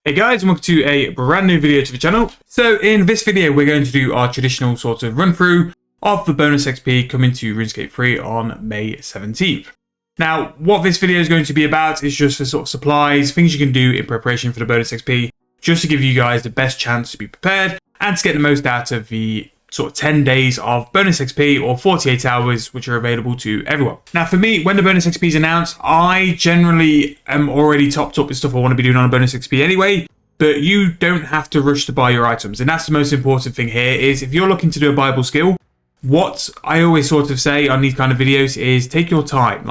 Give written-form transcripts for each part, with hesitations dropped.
Hey guys, and welcome to a brand new video to the channel. So in this video, we're going to do our traditional sort of run through of the bonus XP coming to RuneScape 3 on May 17th. Now, what this video is going to be about is just the sort of supplies, things you can do in preparation for the bonus XP, just to give you guys the best chance to be prepared and to get the most out of the sort of 10 days of bonus XP or 48 hours, which are available to everyone. Now, for me, when the bonus XP is announced, I generally am already topped up with stuff I want to be doing on a bonus XP anyway, but you don't have to rush to buy your items. And that's the most important thing here is if you're looking to do a buyable skill, what I always sort of say on these kind of videos is take your time.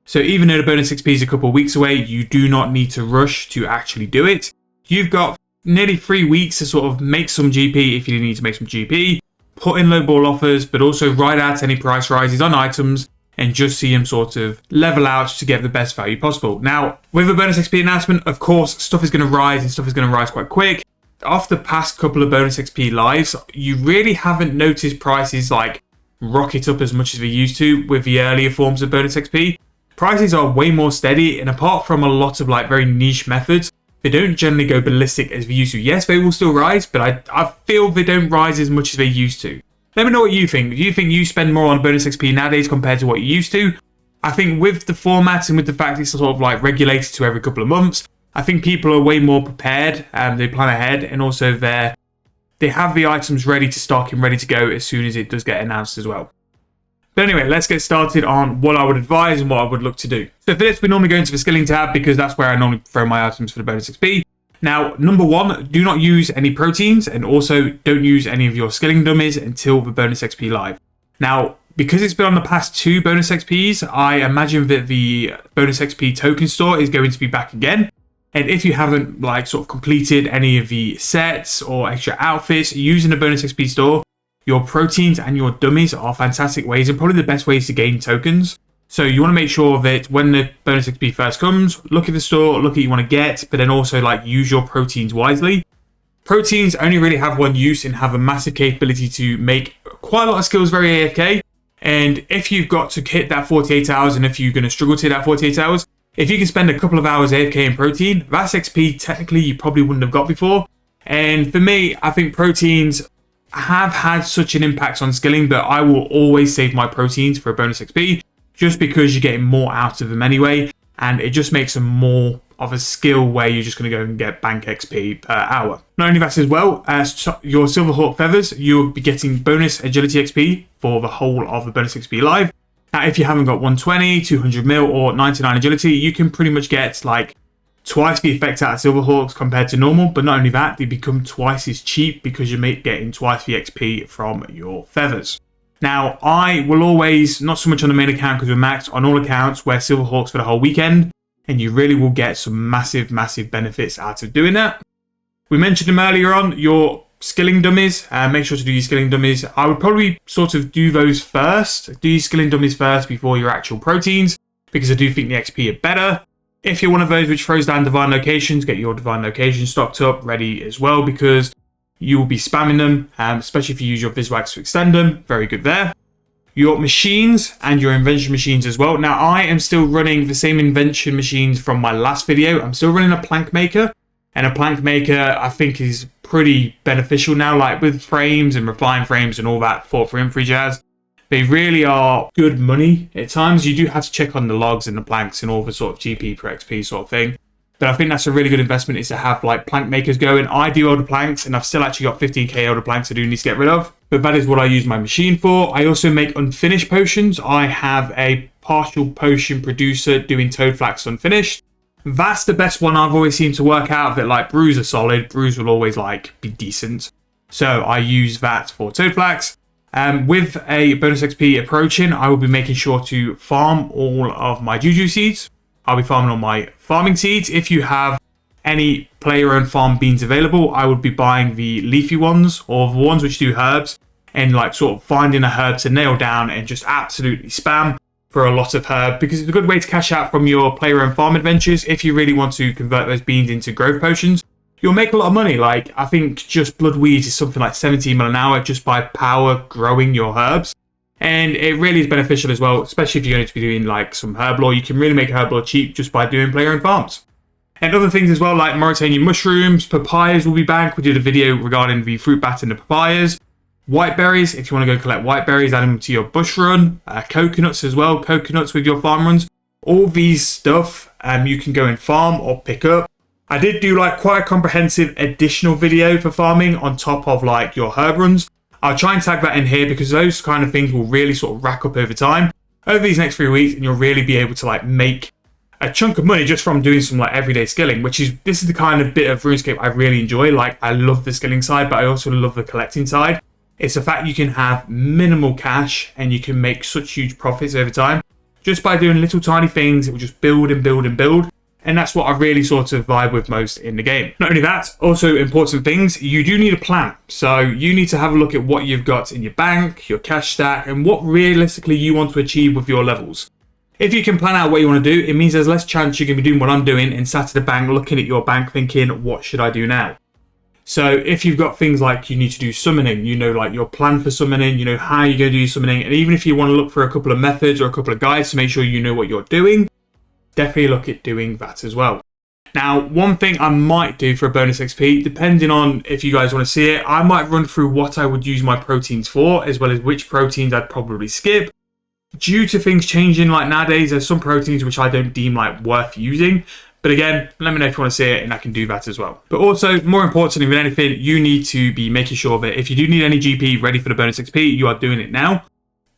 So even though the bonus XP is a couple of weeks away, you do not need to rush to actually do it. You've got nearly 3 weeks to sort of make some GP if you need to make some GP, put in lowball offers, but also ride out any price rises on items and just see them sort of level out to get the best value possible. Now, with the bonus XP announcement, of course, stuff is going to rise and stuff is going to rise quite quick. After the past couple of bonus XP lives, you really haven't noticed prices like rocket up as much as they used to with the earlier forms of bonus XP. Prices are way more steady, and apart from a lot of very niche methods, they don't generally go ballistic as they used to. Yes, they will still rise, but I feel they don't rise as much as they used to. Let me know what you think. Do you think you spend more on bonus XP nowadays compared to what you used to? I think with the format and with the fact it's sort of regulated to every couple of months, I think people are way more prepared and they plan ahead, and also they have the items ready to stock and ready to go as soon as it does get announced as well. But anyway, let's get started on what I would advise and what I would look to do. So for this, we normally go into the skilling tab because that's where I normally throw my items for the bonus XP. Now, number one, do not use any proteins, and also don't use any of your skilling dummies until the bonus XP live. Now, because it's been on the past 2 bonus XPs, I imagine that the bonus XP token store is going to be back again. And if you haven't sort of completed any of the sets or extra outfits using the bonus XP store, your proteins and your dummies are fantastic ways and probably the best ways to gain tokens. So you want to make sure that when the bonus XP first comes, look at the store, look at what you want to get, but then also use your proteins wisely. Proteins only really have one use and have a massive capability to make quite a lot of skills very AFK. And if you've got to hit that 48 hours, and if you're going to struggle to hit that 48 hours, if you can spend a couple of hours AFK in protein, that's XP technically you probably wouldn't have got before. And for me, I think proteins have had such an impact on skilling that I will always save my proteins for a bonus XP, just because you're getting more out of them anyway, and it just makes them more of a skill where you're just going to go and get bank XP per hour. Not only that as well, as your Silverhawk feathers, you'll be getting bonus agility XP for the whole of the bonus XP live. Now, if you haven't got 120, 200 mil, or 99 agility, you can pretty much get twice the effect out of Silverhawks compared to normal, but not only that, they become twice as cheap because you're getting twice the XP from your feathers. Now, I will always, not so much on the main account because we're maxed, on all accounts, wear Silverhawks for the whole weekend, and you really will get some massive, massive benefits out of doing that. We mentioned them earlier on, your skilling dummies. Make sure to do your skilling dummies. I would probably sort of do those first. Do your skilling dummies first before your actual proteins, because I do think the XP are better. If you're one of those which throws down divine locations, get your divine locations stocked up, ready as well, because you will be spamming them, especially if you use your Viswax to extend them. Very good there. Your machines and your invention machines as well. Now, I am still running the same invention machines from my last video. I'm still running a plank maker, and a plank maker I think is pretty beneficial now, with frames and refined frames and all that 4-for-3 jazz. They really are good money. At times, you do have to check on the logs and the planks and all the sort of GP per XP sort of thing. But I think that's a really good investment, is to have plank makers going. I do older planks, and I've still actually got 15k older planks I do need to get rid of. But that is what I use my machine for. I also make unfinished potions. I have a partial potion producer doing toad flax unfinished. That's the best one I've always seemed to work out, that brews are solid. Brews will always be decent. So I use that for toad flax. With a bonus XP approaching, I will be making sure to farm all of my juju seeds. I'll be farming all my farming seeds. If you have any player-owned farm beans available, I would be buying the leafy ones, or the ones which do herbs, and sort of finding a herb to nail down and just absolutely spam for a lot of herb, because it's a good way to cash out from your player-owned farm adventures. If you really want to convert those beans into growth potions, you'll make a lot of money. I think just blood weeds is something like 17 mil an hour just by power growing your herbs. And it really is beneficial as well, especially if you're going to be doing some herb lore. You can really make herb lore cheap just by doing player-owned farms. And other things as well, like Mauritanian mushrooms, papayas will be back. We did a video regarding the fruit bat and the papayas. White berries, if you want to go collect white berries, add them to your bush run. Coconuts as well, coconuts with your farm runs. All these stuff you can go and farm or pick up. I did do like quite a comprehensive additional video for farming on top of like your herb runs. I'll try and tag that in here because those kind of things will really sort of rack up over time over these next 3 weeks, and you'll really be able to like make a chunk of money just from doing some like everyday skilling, this is the kind of bit of RuneScape I really enjoy. Like, I love the skilling side, but I also love the collecting side. It's the fact you can have minimal cash and you can make such huge profits over time just by doing little tiny things. It will just build and build and build. And that's what I really sort of vibe with most in the game. Not only that, also important things, you do need a plan. So you need to have a look at what you've got in your bank, your cash stack, and what realistically you want to achieve with your levels. If you can plan out what you want to do, it means there's less chance you're going to be doing what I'm doing and sat at the bank looking at your bank thinking, what should I do now? So if you've got things like you need to do summoning, you know, like your plan for summoning, you know how you're going to do summoning, and even if you want to look for a couple of methods or a couple of guides to make sure you know what you're doing, definitely look at doing that as well. Now, one thing I might do for a bonus XP, depending on if you guys want to see it, I might run through what I would use my proteins for, as well as which proteins I'd probably skip. Due to things changing, like nowadays, there's some proteins which I don't deem like worth using. But again, let me know if you want to see it and I can do that as well. But also, more importantly than anything, you need to be making sure that if you do need any GP ready for the bonus XP, you are doing it now.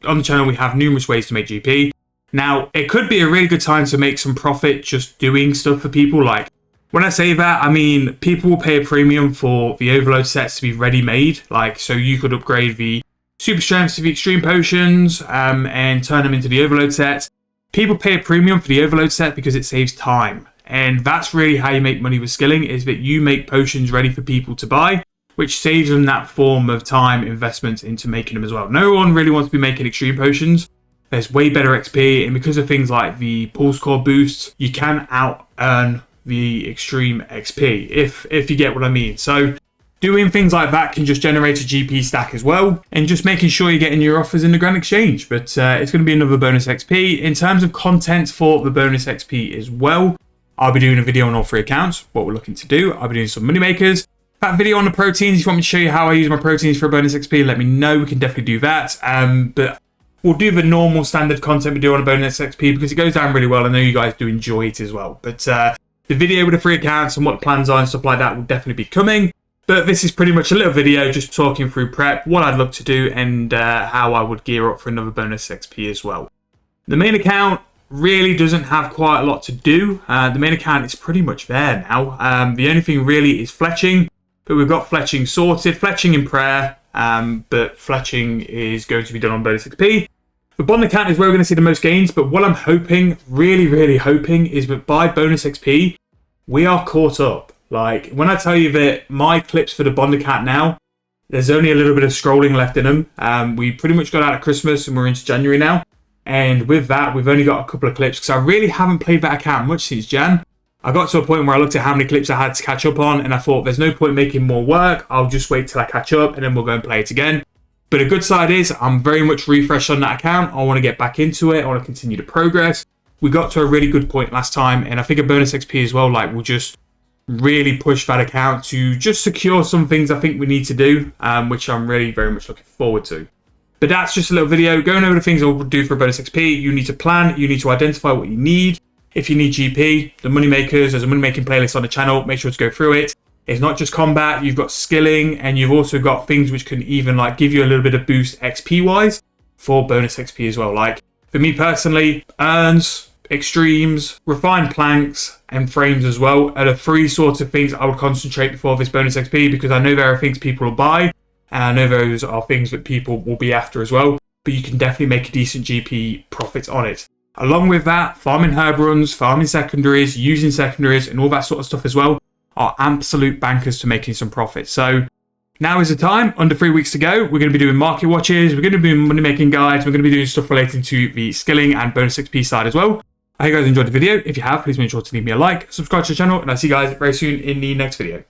On the channel, we have numerous ways to make GP. Now, it could be a really good time to make some profit just doing stuff for people. Like, when I say that, I mean, people will pay a premium for the overload sets to be ready-made. Like, so you could upgrade the super strengths to the extreme potions and turn them into the overload sets. People pay a premium for the overload set because it saves time. And that's really how you make money with skilling, is that you make potions ready for people to buy, which saves them that form of time investment into making them as well. No one really wants to be making extreme potions. There's way better XP, and because of things like the pulse core boosts, you can out-earn the extreme XP, if you get what I mean. So doing things like that can just generate a GP stack as well, and just making sure you're getting your offers in the Grand Exchange. But it's going to be another bonus XP. In terms of content for the bonus XP as well, I'll be doing a video on all 3 accounts, what we're looking to do. I'll be doing some money makers. That video on the proteins, if you want me to show you how I use my proteins for a bonus XP, let me know. We can definitely do that. But we'll do the normal standard content we do on a bonus XP because it goes down really well. I know you guys do enjoy it as well. But the video with the 3 accounts and what the plans are and stuff like that will definitely be coming. But this is pretty much a little video just talking through prep, what I'd look to do, and how I would gear up for another bonus XP as well. The main account really doesn't have quite a lot to do. The main account is pretty much there now. The only thing really is fletching, but we've got fletching sorted, fletching in prayer, but fletching is going to be done on bonus XP. The bond account is where we're going to see the most gains, but what I'm hoping, really hoping, is that by bonus XP, we are caught up. Like, when I tell you that my clips for the bond account now, there's only a little bit of scrolling left in them. We pretty much got out of Christmas and we're into January now. And with that, we've only got a couple of clips because I really haven't played that account much since Jan. I got to a point where I looked at how many clips I had to catch up on, and I thought there's no point making more work. I'll just wait till I catch up and then we'll go and play it again. But the good side is I'm very much refreshed on that account. I want to get back into it. I want to continue to progress. We got to a really good point last time, and I think a bonus XP as well, like, will just really push that account to just secure some things I think we need to do, which I'm really very much looking forward to. But that's just a little video going over the things I'll do for a bonus XP. You need to plan. You need to identify what you need. If you need GP, the money makers, there's a money making playlist on the channel. Make sure to go through it. It's not just combat. You've got skilling, and you've also got things which can even like give you a little bit of boost XP wise for bonus XP as well. Like for me personally, urns, extremes, refined planks, and frames as well are the 3 sorts of things I would concentrate before this bonus XP, because I know there are things people will buy. And I know those are things that people will be after as well, but you can definitely make a decent GP profit on it. Along with that, farming herb runs, farming secondaries, using secondaries, and all that sort of stuff as well are absolute bankers to making some profit. So now is the time. Under 3 weeks to go. We're going to be doing market watches. We're going to be doing money making guides. We're going to be doing stuff relating to the skilling and bonus XP side as well. I hope you guys enjoyed the video. If you have, please make sure to leave me a like, subscribe to the channel, and I'll see you guys very soon in the next video.